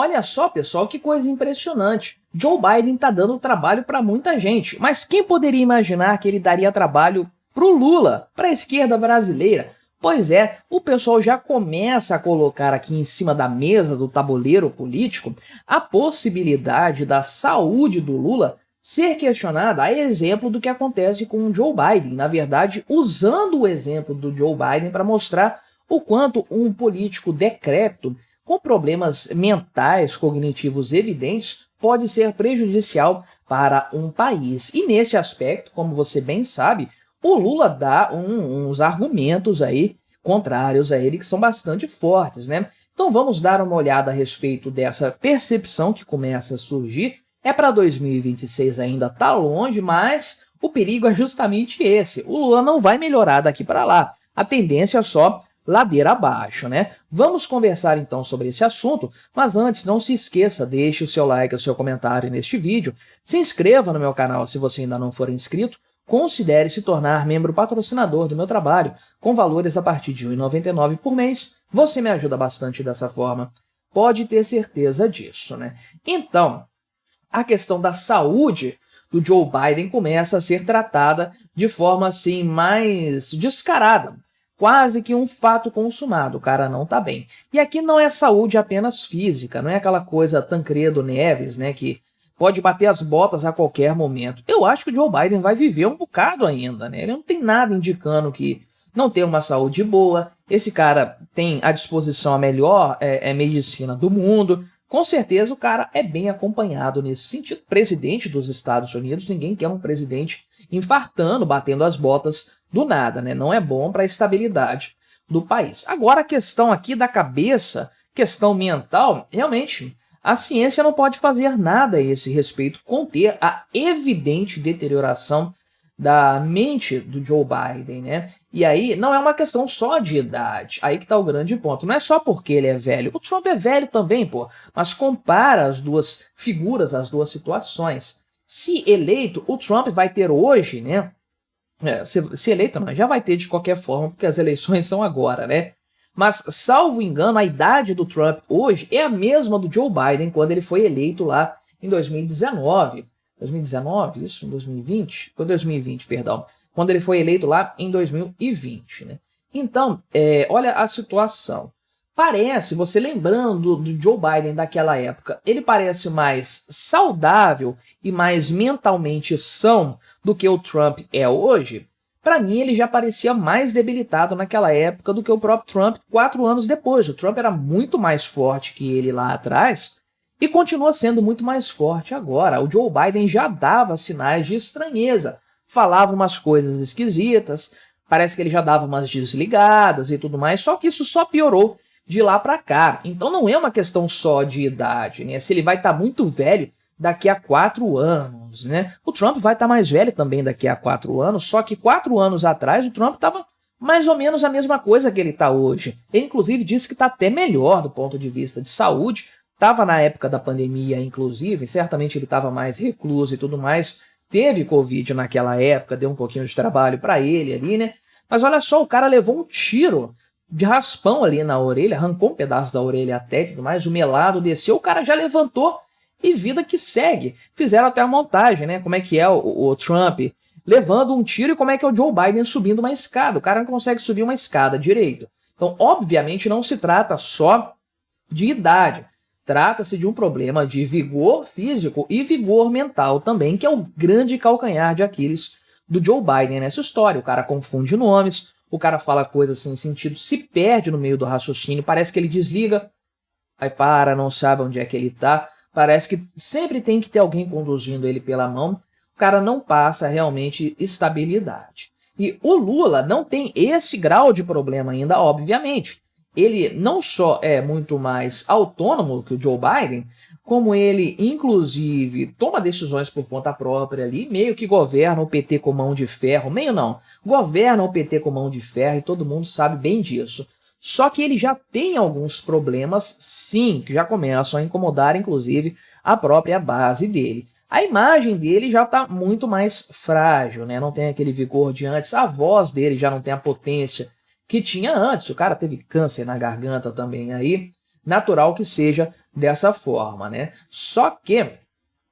olha só, pessoal, que coisa impressionante. Joe Biden está dando trabalho para muita gente, mas quem poderia imaginar que ele daria trabalho para o Lula, para a esquerda brasileira? Pois é, o pessoal já começa a colocar aqui em cima da mesa do tabuleiro político a possibilidade da saúde do Lula ser questionada a exemplo do que acontece com o Joe Biden. Na verdade, usando o exemplo do Joe Biden para mostrar o quanto um político decrépito, com problemas mentais, cognitivos evidentes, pode ser prejudicial para um país. E nesse aspecto, como você bem sabe, o Lula dá uns argumentos aí contrários a ele que são bastante fortes, né? Então vamos dar uma olhada a respeito dessa percepção que começa a surgir. É para 2026 ainda, tá longe, mas o perigo é justamente esse. O Lula não vai melhorar daqui para lá. A tendência é só ladeira abaixo, né? Vamos conversar então sobre esse assunto, mas antes não se esqueça, deixe o seu like, o seu comentário neste vídeo, se inscreva no meu canal se você ainda não for inscrito, considere se tornar membro patrocinador do meu trabalho, com valores a partir de R$ 1,99 por mês, você me ajuda bastante dessa forma, pode ter certeza disso, né? Então, a questão da saúde do Joe Biden começa a ser tratada de forma assim mais descarada, quase que um fato consumado, o cara não tá bem. E aqui não é saúde apenas física, não é aquela coisa Tancredo Neves, né, que pode bater as botas a qualquer momento. Eu acho que o Joe Biden vai viver um bocado ainda, né? Ele não tem nada indicando que não tem uma saúde boa, esse cara tem à disposição a melhor medicina do mundo, com certeza o cara é bem acompanhado nesse sentido. Presidente dos Estados Unidos, ninguém quer um presidente infartando, batendo as botas do nada, né? Não é bom para a estabilidade do país. Agora a questão aqui da cabeça, questão mental, realmente a ciência não pode fazer nada a esse respeito, conter a evidente deterioração da mente do Joe Biden, né? E aí não é uma questão só de idade, aí que tá o grande ponto. Não é só porque ele é velho, o Trump é velho também, pô, mas compara as duas figuras, as duas situações. Se eleito, o Trump vai ter hoje, né? Se eleito não, já vai ter de qualquer forma, porque as eleições são agora, né? Mas, salvo engano, a idade do Trump hoje é a mesma do Joe Biden quando ele foi eleito lá em 2019. 2019? Isso? Em 2020? Foi 2020, perdão. Quando ele foi eleito lá em 2020, né? Então, olha a situação. Parece, você lembrando do Joe Biden daquela época, ele parece mais saudável e mais mentalmente são do que o Trump é hoje. Para mim, ele já parecia mais debilitado naquela época do que o próprio Trump 4 anos depois. O Trump era muito mais forte que ele lá atrás e continua sendo muito mais forte agora. O Joe Biden já dava sinais de estranheza, falava umas coisas esquisitas, parece que ele já dava umas desligadas e tudo mais, só que isso só piorou de lá para cá. Então não é uma questão só de idade, né? Se ele vai estar muito velho daqui a 4 anos, né? O Trump vai estar mais velho também daqui a 4 anos, só que 4 anos atrás o Trump estava mais ou menos a mesma coisa que ele está hoje. Ele inclusive disse que está até melhor do ponto de vista de saúde, estava na época da pandemia inclusive, certamente ele estava mais recluso e tudo mais, teve Covid naquela época, deu um pouquinho de trabalho para ele ali, né? Mas olha só, o cara levou um tiro de raspão ali na orelha, arrancou um pedaço da orelha até e tudo mais, o melado desceu, o cara já levantou e vida que segue. Fizeram até a montagem, né? Como é que é o Trump levando um tiro e como é que é o Joe Biden subindo uma escada. O cara não consegue subir uma escada direito. Então, obviamente, não se trata só de idade. Trata-se de um problema de vigor físico e vigor mental também, que é o grande calcanhar de Aquiles do Joe Biden nessa história. O cara confunde nomes, o cara fala coisas sem sentido, se perde no meio do raciocínio, parece que ele desliga, aí para, não sabe onde é que ele tá, parece que sempre tem que ter alguém conduzindo ele pela mão, o cara não passa realmente estabilidade. E o Lula não tem esse grau de problema ainda, obviamente. Ele não só é muito mais autônomo que o Joe Biden, como ele, inclusive, toma decisões por conta própria ali, meio que governa o PT com mão de ferro, meio não, governa o PT com mão de ferro e todo mundo sabe bem disso. Só que ele já tem alguns problemas, sim, que já começam a incomodar, inclusive, a própria base dele. A imagem dele já está muito mais frágil, né? Não tem aquele vigor de antes, a voz dele já não tem a potência que tinha antes. O cara teve câncer na garganta também aí, natural que seja dessa forma, né? Só que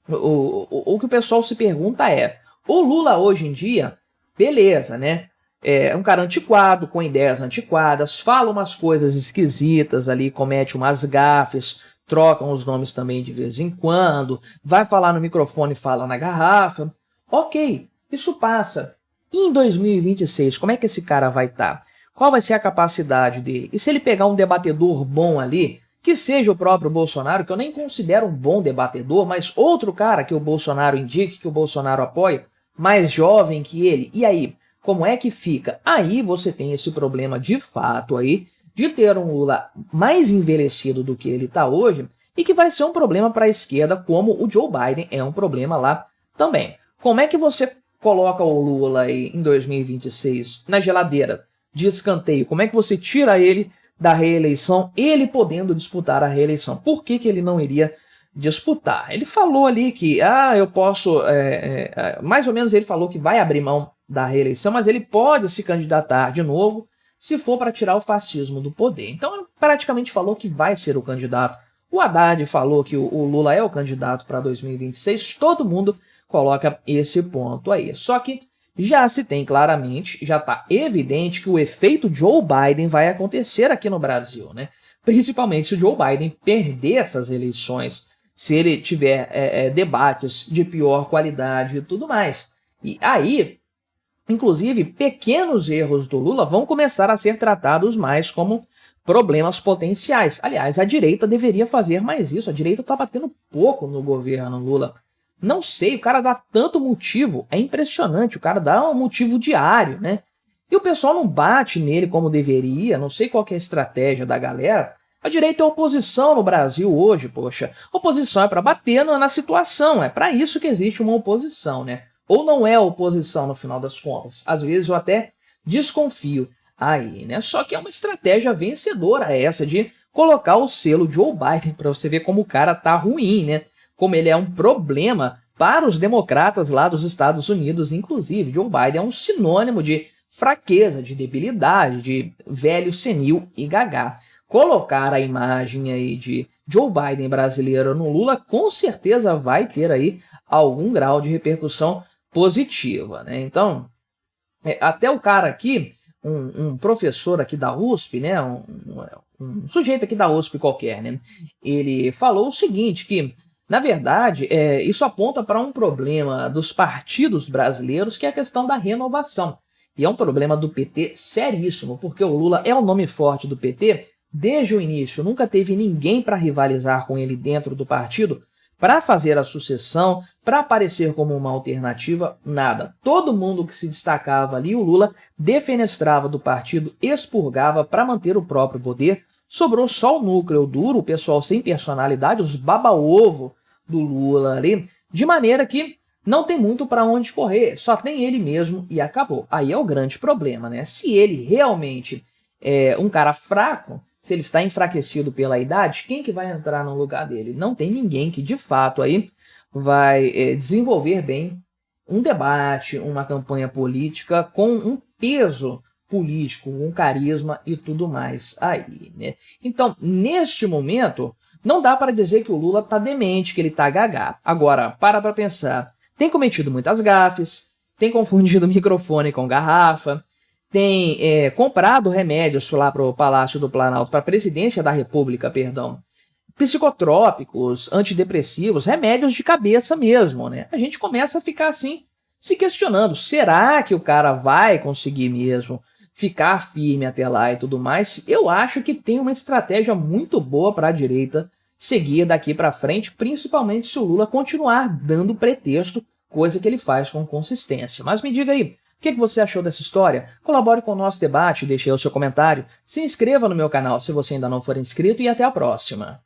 o que o pessoal se pergunta é, o Lula hoje em dia, beleza, né? É um cara antiquado, com ideias antiquadas, fala umas coisas esquisitas ali, comete umas gafes, trocam os nomes também de vez em quando, vai falar no microfone e fala na garrafa. Ok, isso passa. E em 2026, como é que esse cara vai estar? Qual vai ser a capacidade dele? E se ele pegar um debatedor bom ali, que seja o próprio Bolsonaro, que eu nem considero um bom debatedor, mas outro cara que o Bolsonaro indique, que o Bolsonaro apoia, mais jovem que ele, e aí, como é que fica? Aí você tem esse problema de fato aí, de ter um Lula mais envelhecido do que ele está hoje, e que vai ser um problema para a esquerda, como o Joe Biden é um problema lá também. Como é que você coloca o Lula aí em 2026 na geladeira, de escanteio? Como é que você tira ele da reeleição, ele podendo disputar a reeleição? Por que ele não iria disputar? Ele falou ali que, eu posso, mais ou menos ele falou que vai abrir mão da reeleição, mas ele pode se candidatar de novo se for para tirar o fascismo do poder. Então ele praticamente falou que vai ser o candidato. O Haddad falou que o Lula é o candidato para 2026, todo mundo coloca esse ponto aí. Só que já se tem claramente, já está evidente que o efeito Joe Biden vai acontecer aqui no Brasil, né? Principalmente se o Joe Biden perder essas eleições, se ele tiver debates de pior qualidade e tudo mais. E aí, inclusive, pequenos erros do Lula vão começar a ser tratados mais como problemas potenciais. Aliás, a direita deveria fazer mais isso. A direita está batendo pouco no governo Lula. Não sei, o cara dá tanto motivo, é impressionante, o cara dá um motivo diário, né? E o pessoal não bate nele como deveria, não sei qual que é a estratégia da galera. A direita é oposição no Brasil hoje, poxa. Oposição é para bater na situação, é para isso que existe uma oposição, né? Ou não é oposição no final das contas. Às vezes eu até desconfio aí, né? Só que é uma estratégia vencedora essa de colocar o selo Joe Biden para você ver como o cara tá ruim, né? Como ele é um problema para os democratas lá dos Estados Unidos, inclusive. Joe Biden é um sinônimo de fraqueza, de debilidade, de velho senil e gagá. Colocar a imagem aí de Joe Biden brasileiro no Lula com certeza vai ter aí algum grau de repercussão positiva, né? Então, até o cara aqui, um professor aqui da USP, né? Um sujeito aqui da USP qualquer, né? Ele falou o seguinte, que na verdade, isso aponta para um problema dos partidos brasileiros, que é a questão da renovação. E é um problema do PT seríssimo, porque o Lula é o nome forte do PT desde o início. Nunca teve ninguém para rivalizar com ele dentro do partido, para fazer a sucessão, para aparecer como uma alternativa, nada. Todo mundo que se destacava ali, o Lula defenestrava do partido, expurgava para manter o próprio poder. Sobrou só o núcleo duro, o pessoal sem personalidade, os baba-ovo do Lula ali, de maneira que não tem muito para onde correr, só tem ele mesmo e acabou. Aí é o grande problema, né? Se ele realmente é um cara fraco, se ele está enfraquecido pela idade, quem que vai entrar no lugar dele? Não tem ninguém que de fato aí vai desenvolver bem um debate, uma campanha política com um peso político, um carisma e tudo mais aí, né? Então, neste momento, não dá para dizer que o Lula tá demente, que ele tá gagá. Agora, para pensar. Tem cometido muitas gafes, tem confundido microfone com garrafa, tem comprado remédios lá para o Palácio do Planalto, para a Presidência da República, perdão. Psicotrópicos, antidepressivos, remédios de cabeça mesmo, né? A gente começa a ficar assim, se questionando. Será que o cara vai conseguir mesmo ficar firme até lá e tudo mais? Eu acho que tem uma estratégia muito boa para a direita seguir daqui para frente, principalmente se o Lula continuar dando pretexto, coisa que ele faz com consistência. Mas me diga aí, o que você achou dessa história? Colabore com o nosso debate, deixe aí o seu comentário, se inscreva no meu canal se você ainda não for inscrito e até a próxima.